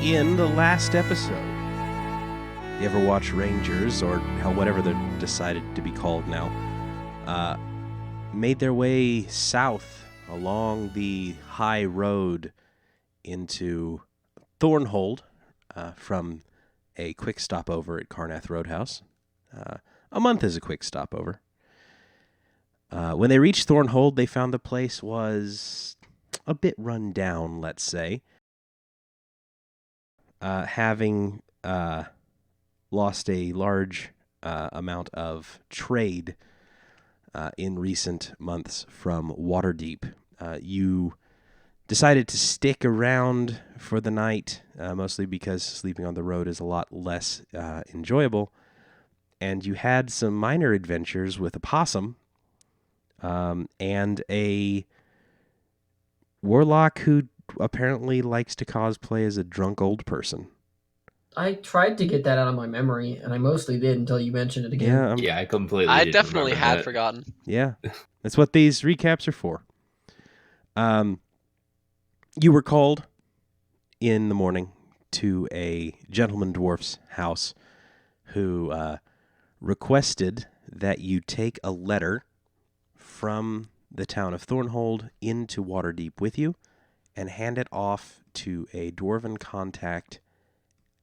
In the last episode, the Everwatch Rangers, or hell, whatever they're decided to be called now, made their way south along the high road into Thornhold from a quick stopover at Carnath Roadhouse. A month is a quick stopover. When they reached Thornhold, they found the place was a bit run down, let's say. Having lost a large amount of trade in recent months from Waterdeep, you decided to stick around for the night, mostly because sleeping on the road is a lot less enjoyable. And you had some minor adventures with a possum and a warlock who apparently likes to cosplay as a drunk old person. I tried to get that out of my memory, and I mostly did until you mentioned it again. Yeah, I completely I didn't definitely remember had that. forgotten. Yeah, that's what these recaps are for. You were called in the morning to a gentleman dwarf's house who requested that you take a letter from the town of Thornhold into Waterdeep with you and hand it off to a dwarven contact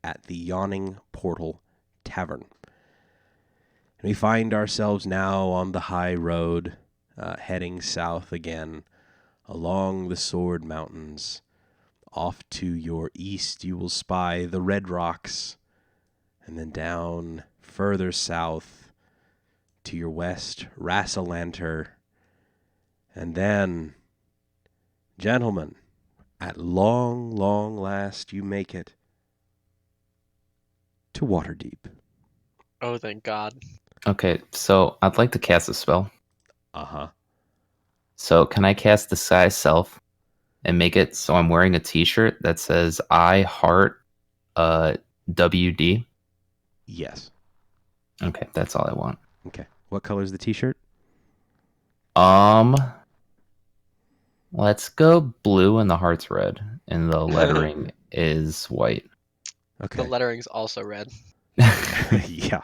at the Yawning Portal Tavern. And we find ourselves now on the high road, heading south again, along the Sword Mountains. Off to your east, you will spy the Red Rocks, and then down further south to your west, Rassalanter, and then, gentlemen, at long, long last, you make it to Waterdeep. Oh, thank God. Okay, so I'd like to cast a spell. Uh-huh. So can I cast Disguise Self and make it so I'm wearing a t-shirt that says I heart WD? Yes. Okay, that's all I want. Okay. What color is the t-shirt? Let's go blue and the heart's red and the lettering is white. Okay. The lettering's also red. yeah.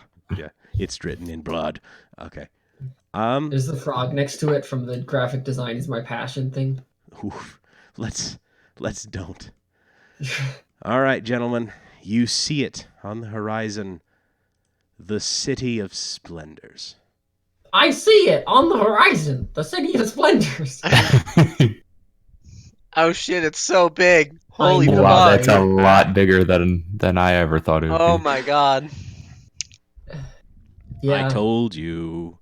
It's written in blood. Okay. There's the frog next to it from the graphic design is my passion thing. Oof. Let's don't. All right, gentlemen. You see it on the horizon. The City of Splendors. I see it on the horizon. The City of Splendors. Oh shit, it's so big. Holy know. fuck. Wow, that's a lot bigger than I ever thought it would Oh be. my God. Yeah. I told you.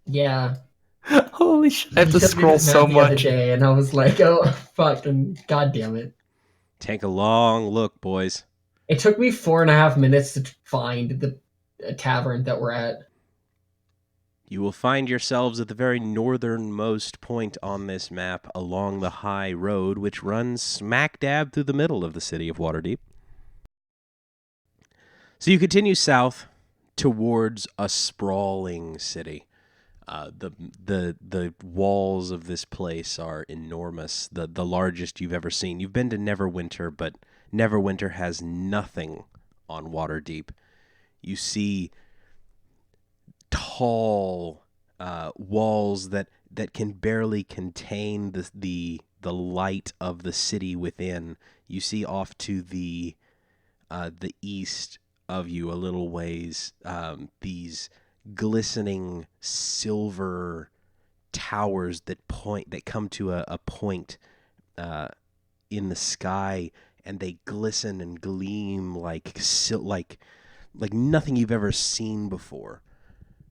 Yeah. Holy shit, I have to You showed me scroll this map so the other much. day, and I was like, oh, fucking goddamn it. Take a long look, boys. It took me 4.5 minutes to find the tavern that we're at. You will find yourselves at the very northernmost point on this map along the high road, which runs smack dab through the middle of the city of Waterdeep. So you continue south towards a sprawling city. The walls of this place are enormous, the largest you've ever seen. You've been to Neverwinter, but Neverwinter has nothing on Waterdeep. You see tall walls that can barely contain the light of the city within. You see off to the east of you a little ways these glistening silver towers that come to a point in the sky, and they glisten and gleam like nothing you've ever seen before.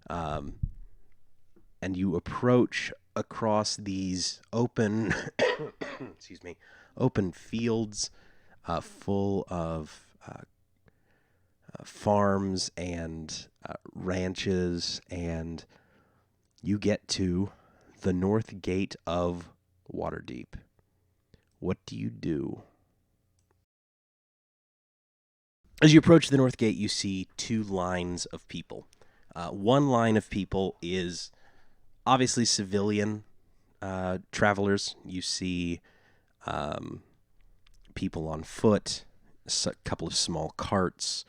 And you approach across these open open fields full of farms and ranches, and you get to the north gate of Waterdeep. What do you do? As you approach the north gate, you see two lines of people. One line of people is obviously civilian travelers. You see people on foot, a couple of small carts.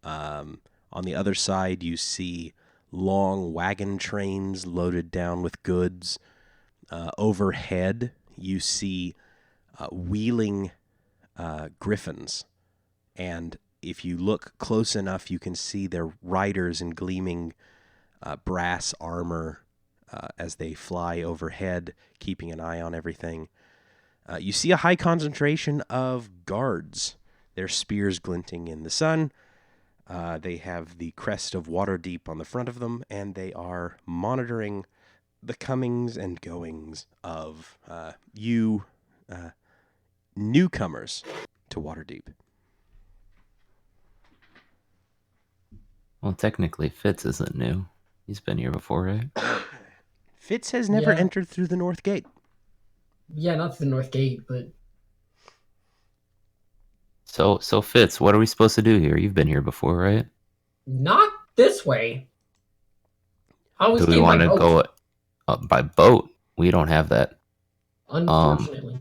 On the other side, you see long wagon trains loaded down with goods. Overhead, you see wheeling griffins. And if you look close enough, you can see their riders in gleaming brass armor as they fly overhead, keeping an eye on everything. You see a high concentration of guards, their spears glinting in the sun. They have the crest of Waterdeep on the front of them, and they are monitoring the comings and goings of you newcomers to Waterdeep. Well, technically, Fitz isn't new. He's been here before, right? Fitz has never Yeah. entered through the North Gate. Yeah, not the North Gate, but So Fitz, what are we supposed to do here? You've been here before, right? not this way. I always Do we came by want to boat, go by boat? We don't have that. unfortunately.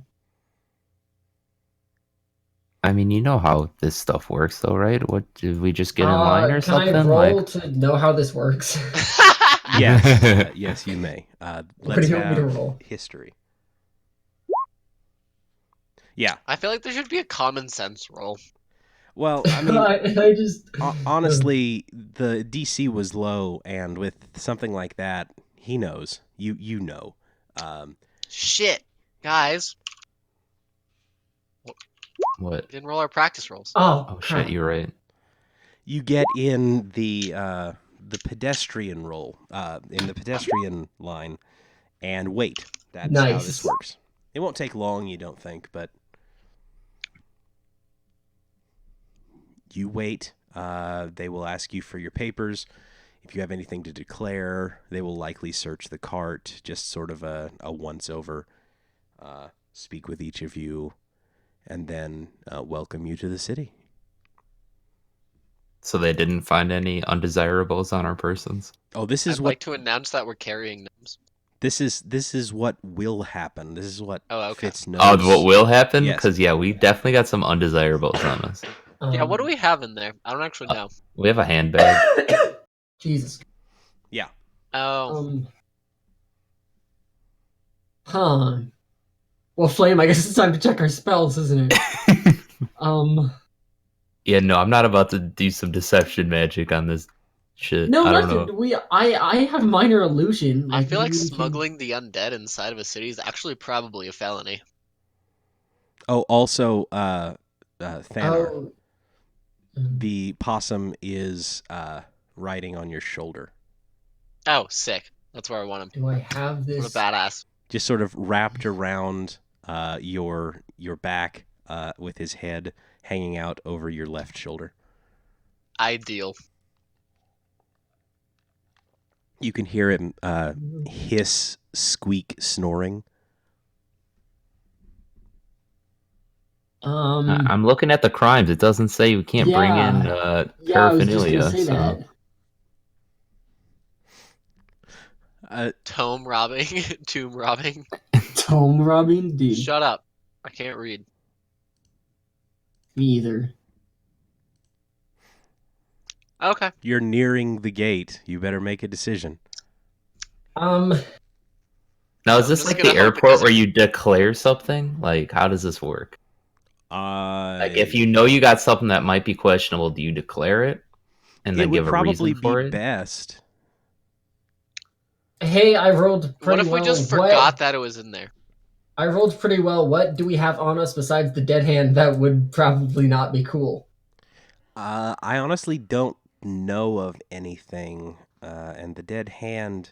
I mean, you know how this stuff works, though, right? What did we just get in line or Can I something? roll to know how this works? Yes, yes, you may. What Let's do you want me to have roll? history. Yeah. I feel like there should be a common sense roll. Well, I mean, I just honestly, the DC was low, and with something like that, he knows. You know. Shit, guys, What? we didn't roll our practice rolls. Oh, Oh crap. shit, you're right. You get in the pedestrian role, in the pedestrian line, and wait. That's how Nice. this works. It won't take long, you don't think, but you wait. They will ask you for your papers. If you have anything to declare, they will likely search the cart, just sort of a once-over, speak with each of you, and then welcome you to the city. So they didn't find any undesirables on our persons. Oh, this I'd is what like to announce that we're carrying gnomes. this is what will happen. This is what Oh, okay. Fitz knows. Oh, what will happen? Yes. Because yeah, we definitely got some undesirables on us. Yeah, what do we have in there? I don't actually know. We have a handbag. Jesus. Yeah. Oh, Huh. Well, Flame, I guess it's time to check our spells, isn't it? Yeah, no, I'm not about to do some deception magic on this shit. No, I don't nothing. know. I have minor illusion. I feel like we can- smuggling the undead inside of a city is actually probably a felony. Oh, also, Thanar, Oh. the possum is riding on your shoulder, Oh, sick. That's where I want him. Do I have What a this? badass. just sort of wrapped around your back, with his head hanging out over your left shoulder. Ideal. You can hear him hiss, squeak, snoring. I'm looking at the crimes. It doesn't say we can't bring in Yeah, I was just paraphernalia. gonna say So. Tomb robbing. Tomb robbing. that. Tome robbing? Dude, Shut up. I can't read. me either. Okay. You're nearing the gate. You better make a decision. Now, is I'm this just like gonna the hope it airport doesn't- where you declare something? Like, how does this work? Like, if you know you got something that might be questionable, do you declare it and it then would give a probably reason for be it? best. Hey, I rolled pretty What if we well. just forgot that it was in there? I rolled pretty well. What do we have on us besides the dead hand that would probably not be cool? I honestly don't know of anything, and the dead hand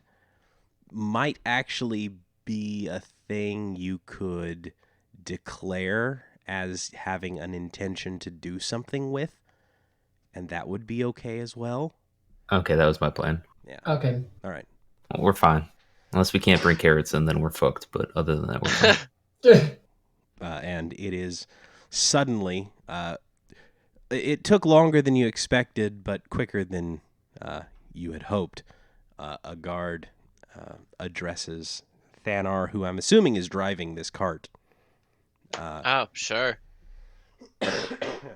might actually be a thing you could declare as having an intention to do something with, and that would be okay as well. Okay, that was my plan. Okay. All right. We're fine. Unless we can't bring carrots in, then we're fucked. But other than that, we're fine. And it is suddenly, it took longer than you expected, but quicker than you had hoped. A guard addresses Thanar, who I'm assuming is driving this cart. Oh, sure.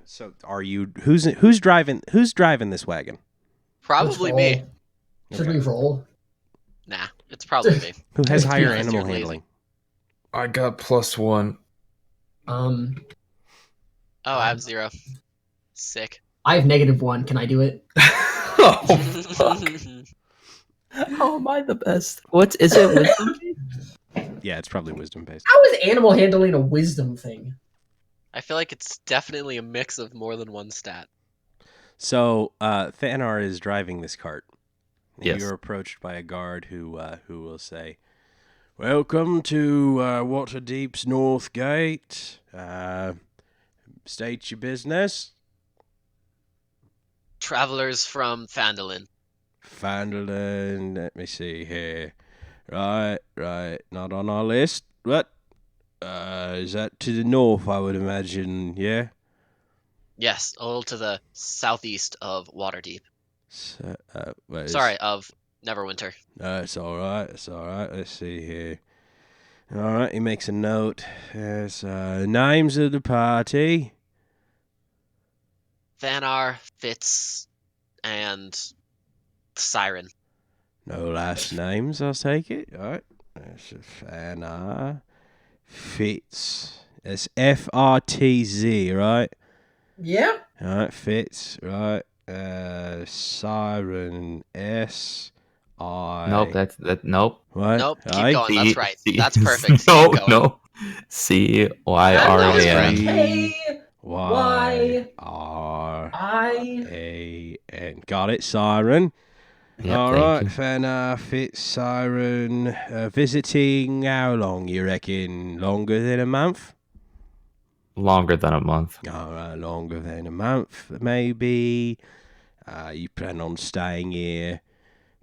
So, are you? Who's driving? Who's driving this wagon? Probably Let's me. roll. Should Okay. we roll? Nah, it's probably me. Who has To be higher honest, animal you're lazy. handling? I got +1. Oh, I have 0. Sick. I have -1. Can I do it? Oh, fuck. How am I the best? What is it? Wisdom? Yeah, it's probably wisdom based. How is animal handling a wisdom thing? I feel like it's definitely a mix of more than one stat. So, Thanar is driving this cart. And Yes. You're approached by a guard who will say, "Welcome to Waterdeep's North Gate. State your business." Travelers from Phandalin. Fandolin, let me see here. Right, not on our list. What? Is that to the north, I would imagine, yeah? Yes, a little to the southeast of Waterdeep. So, wait, Sorry, of Neverwinter. It's alright, let's see here. Alright, he makes a note. There's names of the party. Thanar, Fitz, and Cyran. No last names, I'll take it. Alright. There's Thanar. Fitz. It's F-R-T-Z, right? Yeah. Alright, Fitz, right. Cyran, S-I... Nope. Nope. What? Nope, keep Aye? going. That's right. C- That's perfect. No, Keep going. no. C-Y-R-A-N. Y-R-A-N. Got it, Cyran. Yep, All thank right, you. Fana, Fitz, Cyran. Visiting how long, you reckon? Longer than a month? Longer than a month. All right, longer than a month, maybe. You plan on staying here,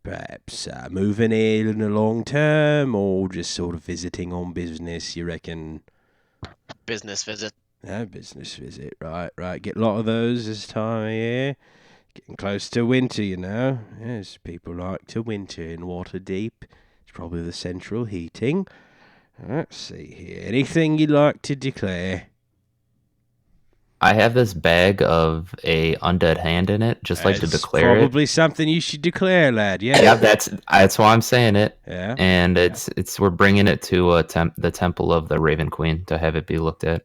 perhaps moving here in the long term, or just sort of visiting on business, you reckon? Business visit. Business visit, right. Get a lot of those this time of year. Getting close to winter, you know. Yes, people like to winter in Waterdeep. It's probably the central heating. Let's see here. Anything you'd like to declare? I have this bag of a undead hand in it. Just like to It's declare probably something you should declare, lad. it. Yeah. Yeah, that's why I'm saying it. Yeah. And it's we're bringing it to the temple of the Raven Queen to have it be looked at.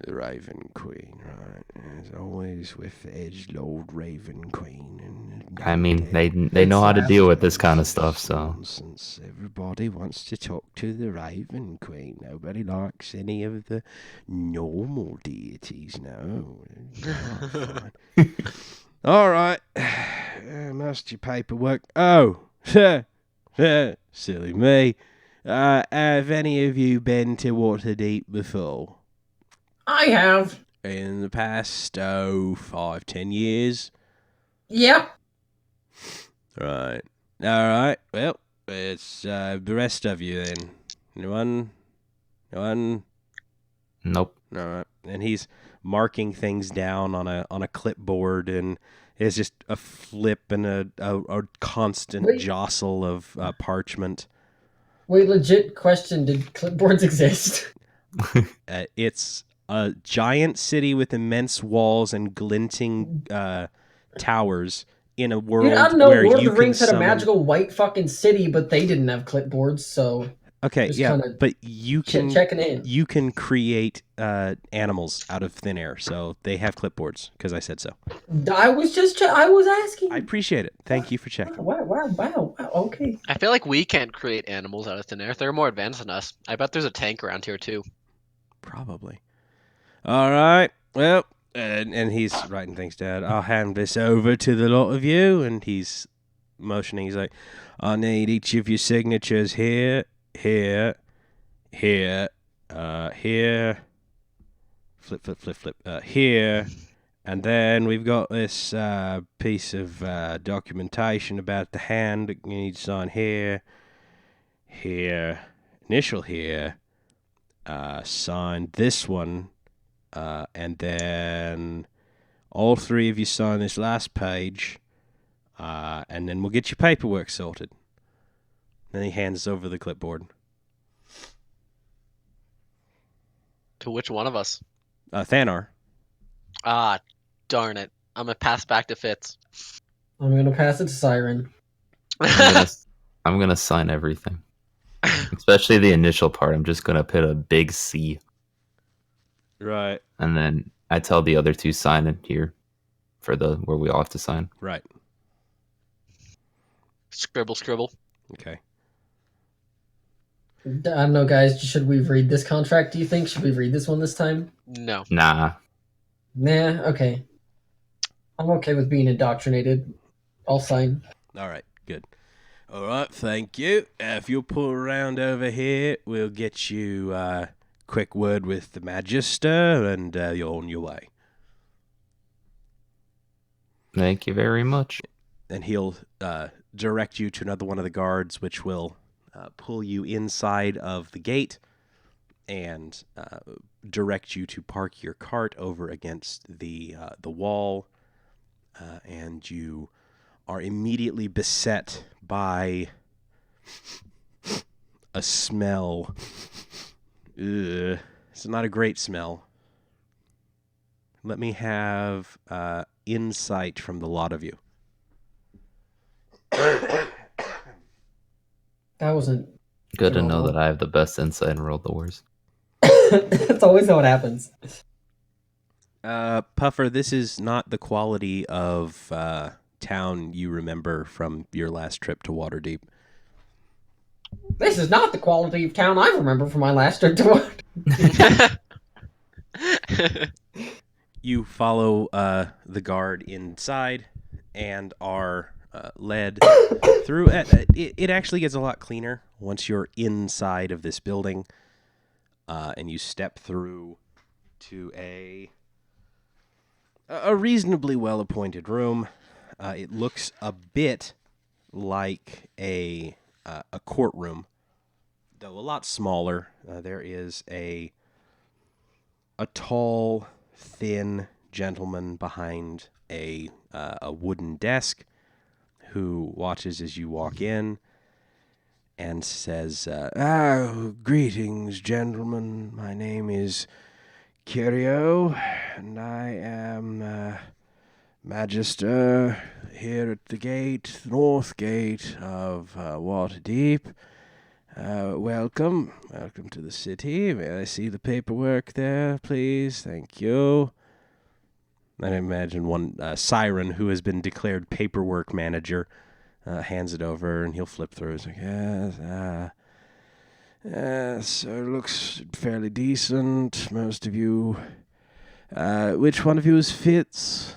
The Raven Queen, right? As always with the edgelord Raven Queen. And I mean, they know how to deal with this kind of stuff. So nonsense. Everybody wants to talk to the Raven Queen. Nobody likes any of the normal deities. No. Fine. All right. Must your paperwork. Oh, silly me. Have any of you been to Waterdeep before? I have. In the past, 5-10 years? Yep. Right. Alright, well, it's the rest of you then. Anyone? nope. Alright. And he's marking things down on a clipboard, and it's just a flip and a constant Wait. jostle of parchment. Wait, legit question. Did clipboards exist? It's a giant city with immense walls and glinting towers in a world Dude, I don't know. where Lord of you the can Rings had a summon... magical white fucking city, but they didn't have clipboards, so Okay, just yeah, kinda but you can checking in. you can create animals out of thin air, so they have clipboards because I said so. I was just I was asking. I appreciate it. Thank you for checking. Wow. Okay. I feel like we can't create animals out of thin air. They're more advanced than us. I bet there's a tank around here too. Probably. All right. Well, and he's writing things down. I'll hand this over to the lot of you, and he's motioning. He's like, I need each of your signatures here, here, here, here. Flip. Here. And then we've got this piece of documentation about the hand that you need to sign here, here, initial here, sign this one, and then all three of you sign this last page, and then we'll get your paperwork sorted. Then he hands over the clipboard. To which one of us? Thanar. Ah, darn it. I'm gonna pass back to Fitz. I'm gonna pass it to Cyran. I'm gonna sign everything, especially the initial part. I'm just gonna put a big C, Right. and then I tell the other two sign it here for the where we all have to sign. Right. Scribble, scribble. Okay. I don't know, guys. Should we read this contract, do you think? Should we read this one this time? No. Nah. Nah, okay. I'm okay with being indoctrinated. I'll sign. All right. Good. All right. Thank you. If you'll pull around over here, we'll get you quick word with the Magister, and you're on your way. Thank you very much. And he'll direct you to another one of the guards, which will pull you inside of the gate and direct you to park your cart over against the wall. And you are immediately beset by a smell. Ugh. It's not a great smell. Let me have insight from the lot of you. That wasn't Good to know normal. that I have the best insight in World Wars. That's always how it happens. Puffer, this is not the quality of town you remember from your last trip to Waterdeep. This is not the quality of town I remember from my last trip to Waterdeep. You follow the guard inside and are led through. It actually gets a lot cleaner once you're inside of this building, and you step through to a reasonably well-appointed room. It looks a bit like a courtroom, though a lot smaller. There is a tall, thin gentleman behind a wooden desk who watches as you walk in and says, greetings, gentlemen. My name is Curio, and I am Magister here at the gate, the north gate of Waterdeep. Welcome to the city. May I see the paperwork there, please? Thank you. I imagine one Cyran, who has been declared paperwork manager, hands it over, and he'll flip through. He's like, yes, so it looks fairly decent. Most of you. Which one of you is Fitz?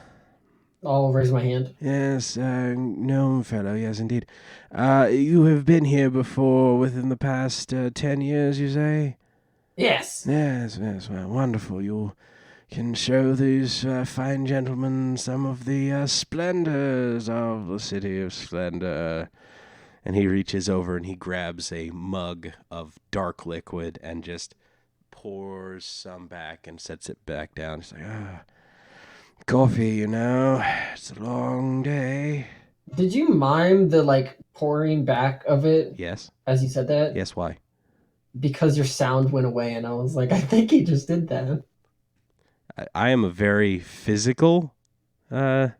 I'll raise my hand. Yes, gnome fellow, yes, indeed. You have been here before within the past 10 years, you say? Yes. Yes, well, wonderful. You can show these fine gentlemen some of the splendors of the city of Splendor. And he reaches over and he grabs a mug of dark liquid and just pours some back and sets it back down. He's like, coffee, you know, it's a long day. Did you mime the pouring back of it Yes. as you said that? Yes, why? Because your sound went away, and I was like, I think he just did that. I am a very physical dungeon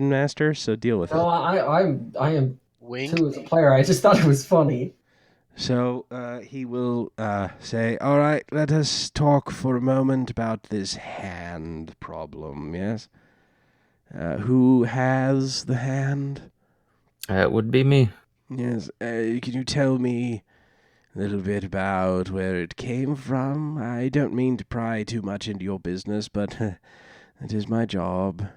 master, so deal with No, it. I am Wink. too as a player. I just thought it was funny. So he will say, all right, let us talk for a moment about this hand problem, yes? Who has the hand? It would be me. Yes, can you tell me a little bit about where it came from? I don't mean to pry too much into your business, but it is my job.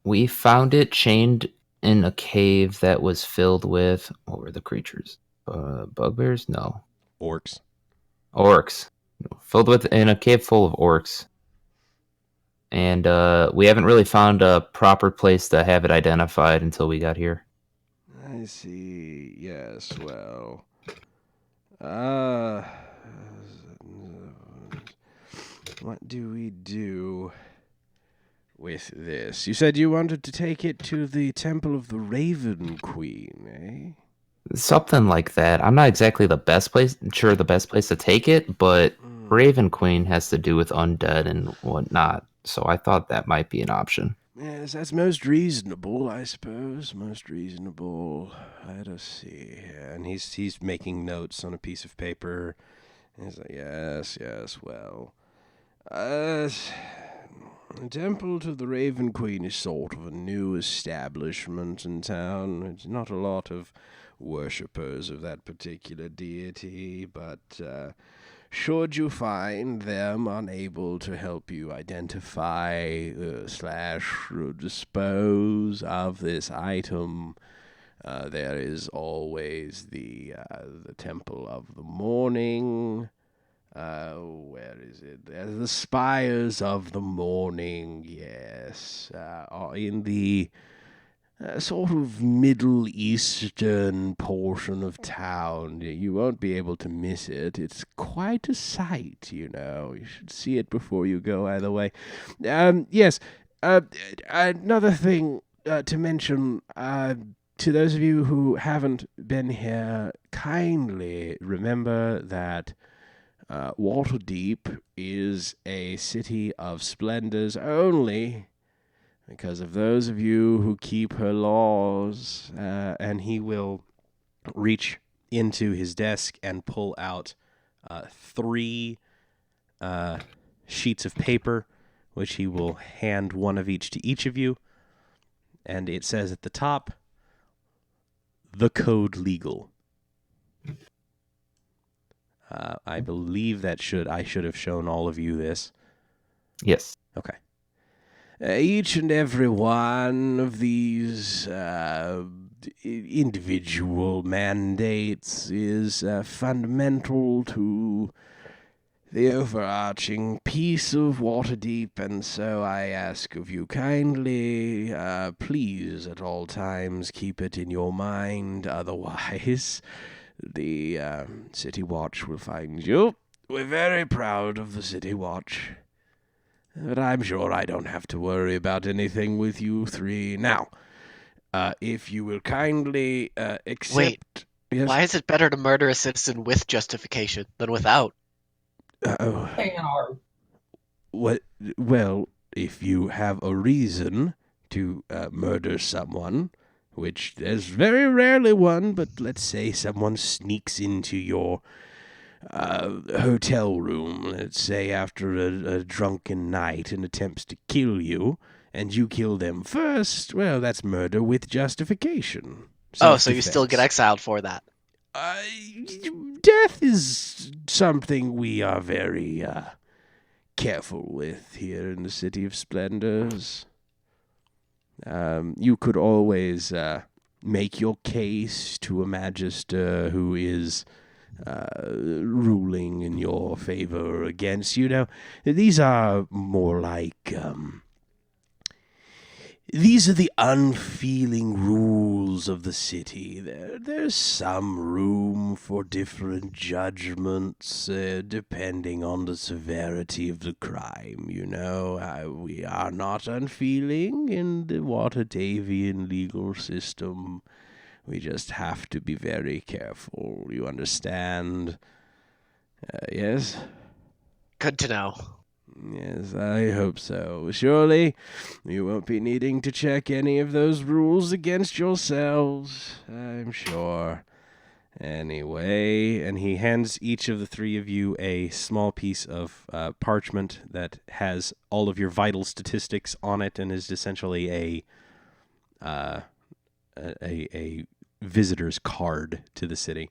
We found it chained in a cave that was filled with, what were the creatures? Bugbears? No. Orcs. Orcs. In a cave full of orcs. And we haven't really found a proper place to have it identified until we got here. I see. Yes, well. What do we do with this? You said you wanted to take it to the Temple of the Raven Queen, eh? Something like that. I'm not exactly the best place to take it, but Raven Queen has to do with undead and whatnot, so I thought that might be an option. Yes, that's most reasonable, I suppose. Most reasonable. Let us see here. And he's making notes on a piece of paper. He's like, yes, well. The Temple to the Raven Queen is sort of a new establishment in town. It's not a lot of worshippers of that particular deity, but should you find them unable to help you identify / dispose of this item, there is always the Temple of the Morning. Where is it? There's the Spires of the Morning, yes. In the sort of Middle Eastern portion of town. You won't be able to miss it. It's quite a sight, you know. You should see it before you go either way. Yes, another thing to mention, to those of you who haven't been here, kindly remember that Waterdeep is a city of splendors only because of those of you who keep her laws. And he will reach into his desk and pull out 3 sheets of paper, which he will hand one of each to each of you. And it says at the top, "The Code Legal." I believe that I should have shown all of you this. Yes. Okay. Each and every one of these individual mandates is fundamental to the overarching piece of Waterdeep, and so I ask of you kindly, please at all times keep it in your mind, otherwise the City Watch will find you. We're very proud of the City Watch, but I'm sure I don't have to worry about anything with you 3. Now, if you will kindly accept... Wait, yes? why is it better to murder a citizen with justification than without? Thanar. What? Well, if you have a reason to murder someone, which there's very rarely one, but let's say someone sneaks into your hotel room, let's say after a drunken night, and attempts to kill you, and you kill them first, well, that's murder with justification. Oh, so you still Self-defense. get exiled for that. Death is something we are very careful with here in the City of Splendors. You could always make your case to a magister who is ruling in your favor or against. You know, these are more like... these are the unfeeling rules of the city. There's some room for different judgments, depending on the severity of the crime, you know. We are not unfeeling in the Waterdavian legal system. We just have to be very careful, you understand? Yes? Good to know. Yes, I hope so. Surely, you won't be needing to check any of those rules against yourselves, I'm sure. Anyway, and he hands each of the 3 of you a small piece of parchment that has all of your vital statistics on it and is essentially a visitor's card to the city.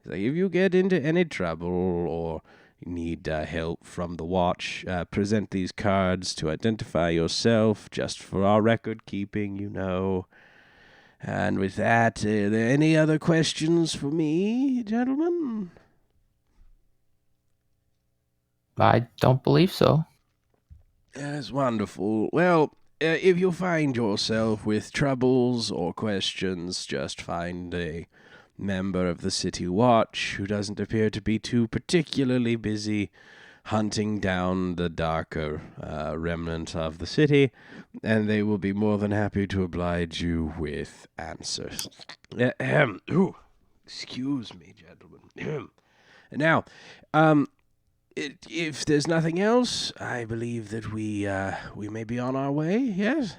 He's like, if you get into any trouble or need help from the watch, present these cards to identify yourself, just for our record keeping, you know. And with that, are there any other questions for me, gentlemen? I don't believe so. That's wonderful. Well, if you find yourself with troubles or questions, just find a member of the City Watch who doesn't appear to be too particularly busy hunting down the darker remnant of the city, and they will be more than happy to oblige you with answers. Ooh, excuse me, gentlemen. Now, if there's nothing else, I believe that we may be on our way. Yes.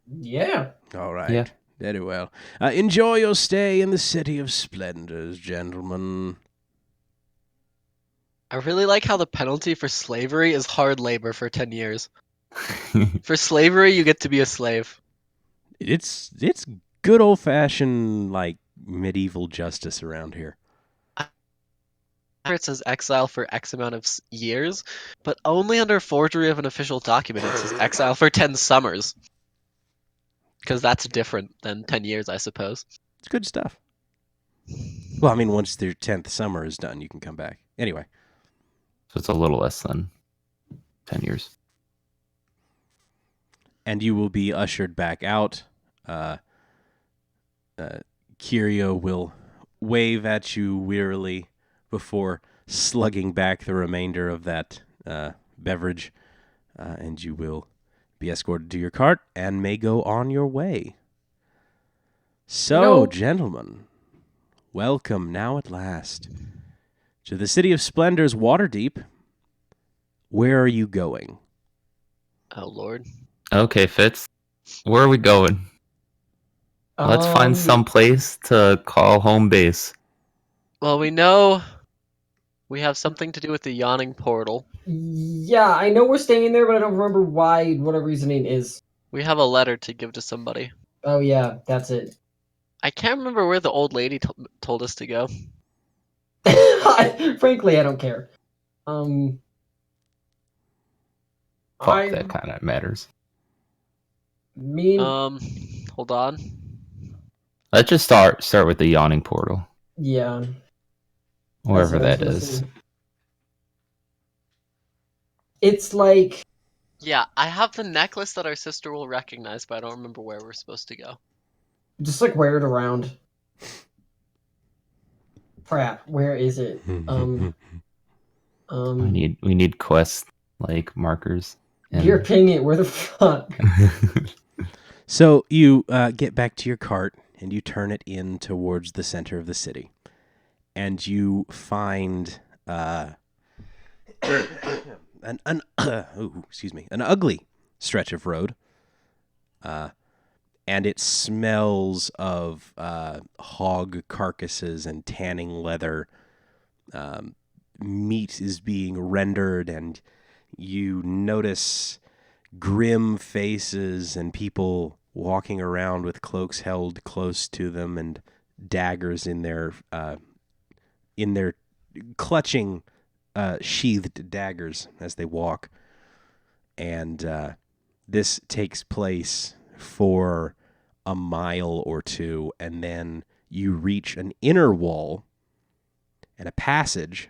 Yeah. All right. Yeah. Very well. Enjoy your stay in the City of Splendors, gentlemen. I really like how the penalty for slavery is hard labor for 10 years. For slavery, you get to be a slave. It's good old fashioned like medieval justice around here. It says exile for X amount of years, but only under forgery of an official document it says exile for 10 summers. Because that's different than 10 years, I suppose. It's good stuff. Well, I mean, once their 10th summer is done, you can come back. Anyway. So it's a little less than 10 years. And you will be ushered back out. Kirio will wave at you wearily before slugging back the remainder of that beverage, and you will be escorted to your cart and may go on your way. So, gentlemen, welcome now at last to the City of Splendor's Waterdeep. Where are you going? Oh, Lord. Okay, Fitz. Where are we going? Let's find some place to call home base. Well, we know we have something to do with the Yawning Portal. Yeah, I know we're staying there, but I don't remember why, what our reasoning is. We have a letter to give to somebody. Oh, yeah, that's it. I can't remember where the old lady told us to go. Frankly, I don't care. Fuck, that kind of matters. Hold on. Let's just start with the Yawning Portal. Yeah. Wherever that That's what I was is. listening. It's like... Yeah, I have the necklace that our sister will recognize, but I don't remember where we're supposed to go. Just like wear it around. Crap, where is it? We need quest like markers. You're ping it, where the fuck? So you get back to your cart and you turn it in towards the center of the city, and you find an ugly stretch of road, and it smells of hog carcasses and tanning leather. Meat is being rendered, and you notice grim faces and people walking around with cloaks held close to them and daggers in their clutching sheathed daggers as they walk. And this takes place for a mile or two, and then you reach an inner wall and a passage,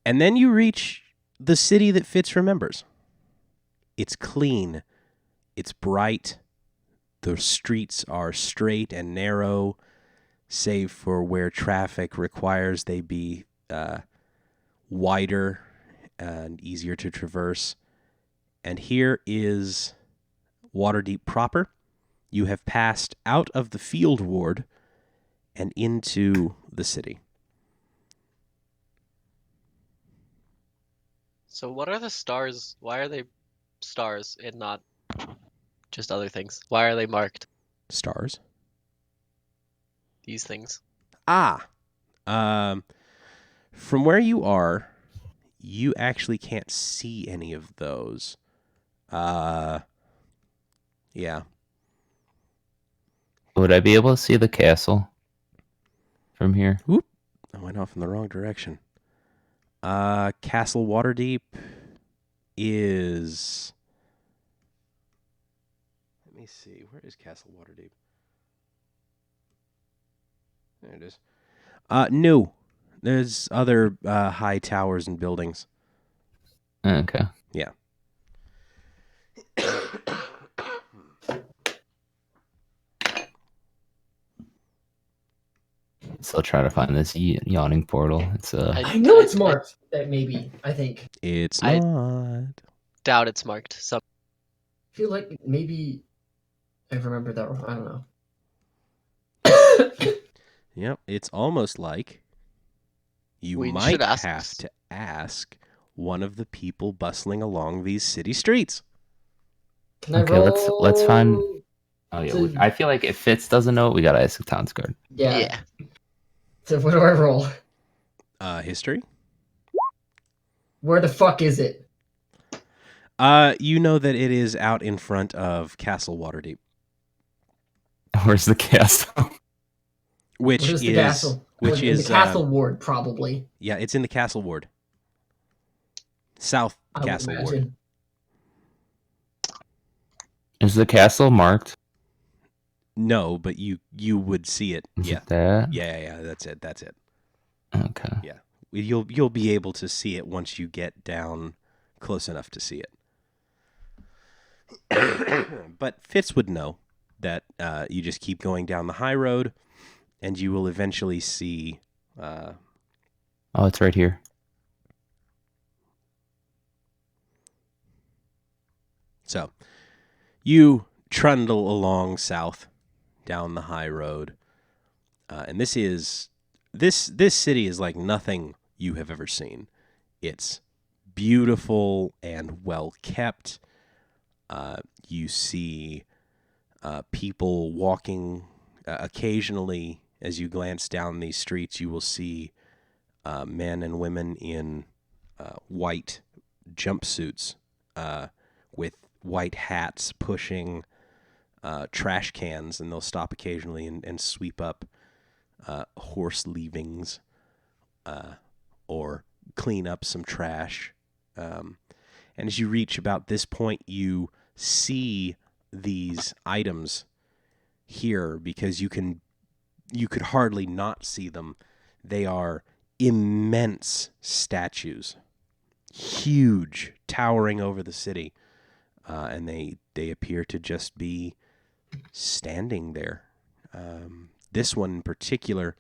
and then you reach the city that Fitz remembers. It's clean. It's bright. The streets are straight and narrow, save for where traffic requires they be wider and easier to traverse. And here is Waterdeep proper. You have passed out of the field ward and into the city. So what are the stars? Why are they stars and not just other things? Why are they marked? Stars? These things. From where you are, you actually can't see any of those. Yeah. Would I be able to see the castle from here? Whoop. I went off in the wrong direction. Castle Waterdeep is... Let me see. Where is Castle Waterdeep? There it is. New. There's other high towers and buildings. Okay. Yeah. Still trying to find this Yawning Portal. It's I know it's marked. That maybe, I think. It's I- not. Doubt it's marked. So I feel like maybe I remember that wrong. I don't know. Yep, it's almost like you We might should ask- have to ask one of the people bustling along these city streets. Can I Okay, roll? let's find. Oh yeah, to- I feel like if Fitz doesn't know it, we gotta ask the town's guard. Yeah. So what do I roll? History? Where the fuck is it? You know that it is out in front of Castle Waterdeep, Where's the castle? which Where's is the castle? which in is the castle ward, probably. yeah, it's in the Castle Ward, South I would Castle Ward. imagine. Is the castle marked? No, but you would see it. Is Yeah, it that? yeah. That's it. Okay. Yeah, you'll be able to see it once you get down close enough to see it. But Fitz would know that you just keep going down the high road, and you will eventually see. Oh, it's right here. So, you trundle along south down the high road, and this city is like nothing you have ever seen. It's beautiful and well kept. You see people walking occasionally. As you glance down these streets, you will see men and women in white jumpsuits with white hats pushing trash cans, and they'll stop occasionally and sweep up horse leavings or clean up some trash. And as you reach about this point, you see these items here because you could hardly not see them. They are immense statues, huge, towering over the city, and they appear to just be standing there. This one in particular,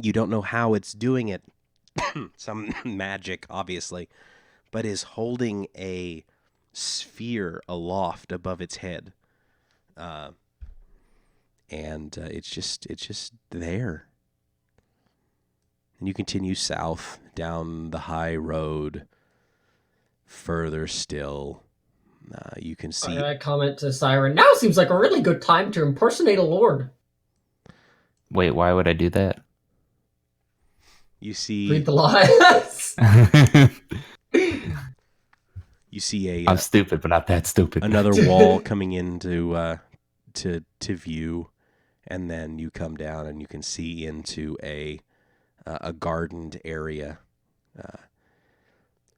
you don't know how it's doing it. Some magic, obviously, but is holding a sphere aloft above its head. And it's just there. And you continue south down the high road. Further still, you can see. I comment to Cyran. Now seems like a really good time to impersonate a lord. Wait, why would I do that? You see. Read the lines. You see I'm stupid, but not that stupid. another wall coming into to view, and then you come down and you can see into a gardened area.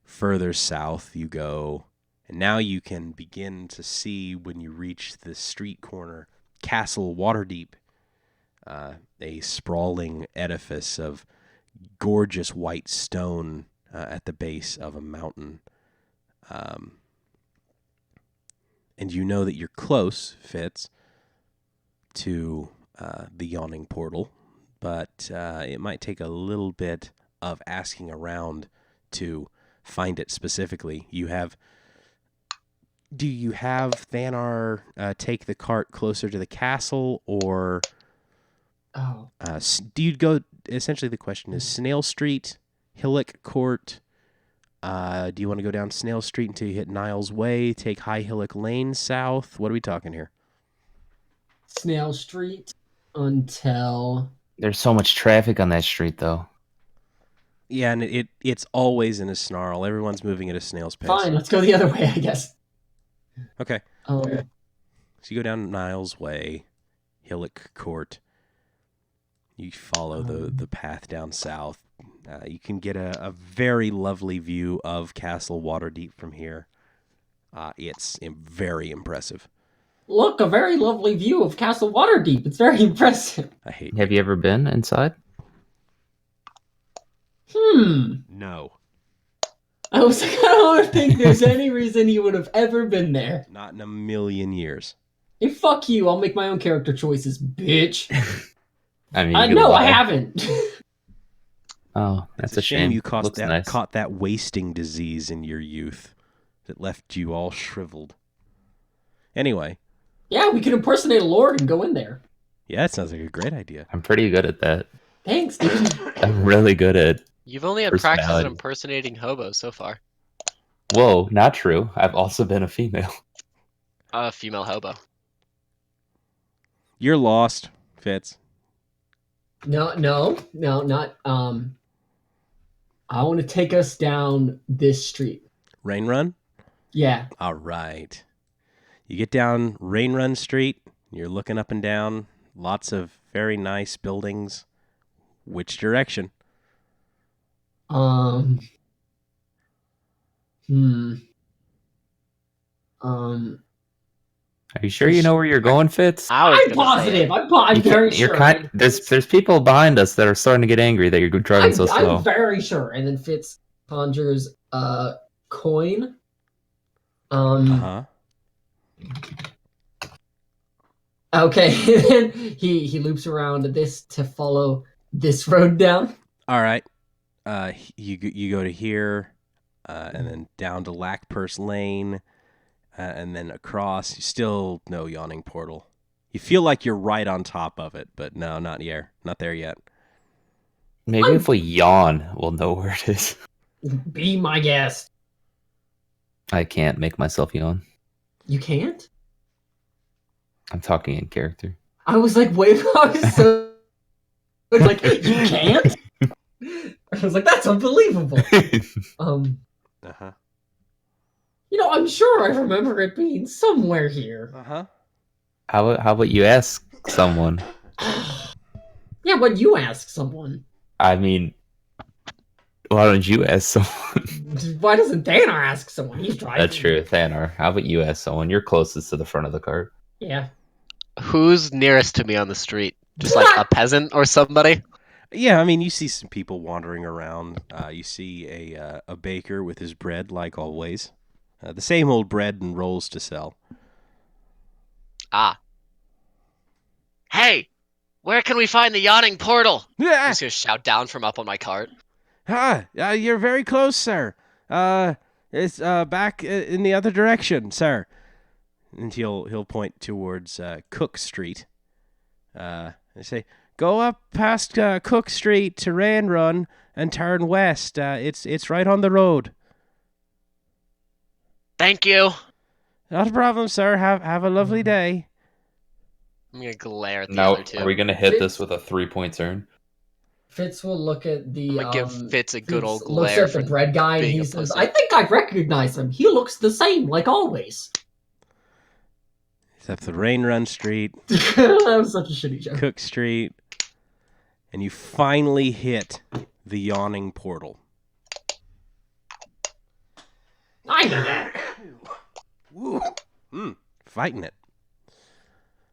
Further south you go, and now you can begin to see when you reach the street corner Castle Waterdeep, a sprawling edifice of gorgeous white stone at the base of a mountain. And you know that you're close, Fitz, to the Yawning Portal, but it might take a little bit of asking around to find it specifically. Do you have Thanar take the cart closer to the castle, or Oh, do you go? Essentially, the question is Snail Street, Hillock Court. Do you want to go down Snail Street until you hit Niles Way? Take High Hillock Lane south. What are we talking here? Snail Street until. There's so much traffic on that street, though. Yeah, and it's always in a snarl. Everyone's moving at a snail's pace. Fine, let's go the other way, I guess. Okay. Um, So you go down Niles Way, Hillock Court. You follow the path down south. You can get a very lovely view of Castle Waterdeep from here. It's very impressive. Look, a very lovely view of Castle Waterdeep. It's very impressive. I hate Have you ever been inside? No, I was like, I don't think there's any reason he would have ever been there. not in a million years. Hey, fuck you. I'll make my own character choices, bitch. I mean, No, I haven't. Oh, that's It's a shame you caught Looks that nice. caught that wasting disease in your youth that left you all shriveled. Anyway, Yeah, we could impersonate a lord and go in there. Yeah, it sounds like a great idea. I'm pretty good at that. Thanks, dude. I'm really good at. You've only had practice at Personality. impersonating hobos so far. Whoa, not true. I've also been a female. A female hobo. You're lost, Fitz. No, not. I want to take us down this street. Rain Run? Yeah. All right. You get down Rain Run Street. You're looking up and down. Lots of very nice buildings. Which direction? Um. Are you sure you know where you're going, Fitz? I was I'm gonna say positive. it. I'm very You're sure. there's people behind us that are starting to get angry that you're driving so slow. I'm very sure. And then Fitz conjures a coin. Uh-huh. Okay. And then he loops around this to follow this road down. All right. You go to here, and then down to Lackpurse Lane, and then across. You still no Yawning Portal. You feel like you're right on top of it, but no, not there yet. Maybe if we yawn, we'll know where it is. Be my guest. I can't make myself yawn. You can't? I'm talking in character. I was like, wait, I was so like, you can't? I was like, that's unbelievable. Uh-huh. I'm sure I remember it being somewhere here. Uh-huh. How about you ask someone? Yeah, but you ask someone. I mean, why don't you ask someone? Why doesn't Thanar ask someone? He's driving. That's true, Thanar. How about you ask someone? You're closest to the front of the cart. Yeah. Who's nearest to me on the street? Just like a peasant or somebody? Yeah, I mean, you see some people wandering around. You see a baker with his bread, like always. The same old bread and rolls to sell. Ah. Hey! Where can we find the Yawning Portal? I'm Yeah. just gonna shout down from up on my cart. You're very close, sir. It's back in the other direction, sir. And he'll point towards Cook Street. And say, go up past Cook Street to Rain Run and turn west. It's right on the road. Thank you! Not a problem, sir. Have a lovely day. I'm gonna glare at the Now, other two. are we gonna hit this with a 3-point turn? Fitz will look at the. I'm gonna give Fitz a good Fitz old looks glare at the for bread guy and being he a says, pussy. I think I recognize him. He looks the same, like always. It's up the Rain Run Street, That was such a shitty joke. Cook Street, and you finally hit the Yawning Portal. I know that. Woo. Fighting it.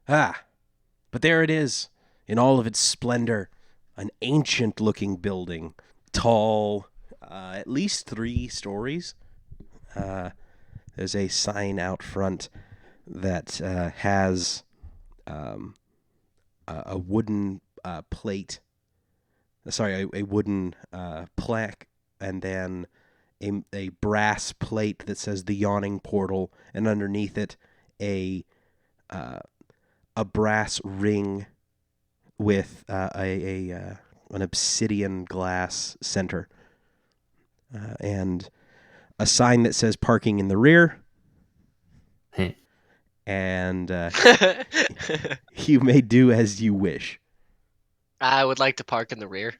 But there it is, in all of its splendor. An ancient-looking building, tall, at least 3 stories. There's a sign out front that has a wooden plate. Sorry, a wooden plaque, and then a brass plate that says the Yawning Portal, and underneath it a brass ring with an obsidian glass center, and a sign that says parking in the rear. And you may do as you wish. I would like to park in the rear.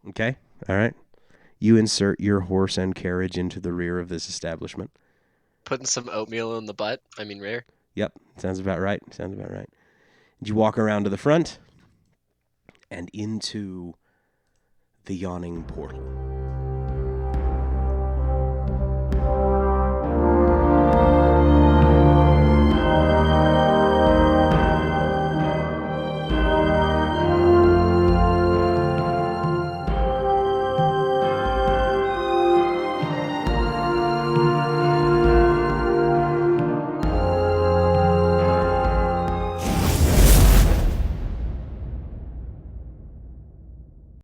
Okay? All right. You insert your horse and carriage into the rear of this establishment. Putting some oatmeal in the butt. I mean rear. Yep, sounds about right. You walk around to the front and into the Yawning Portal.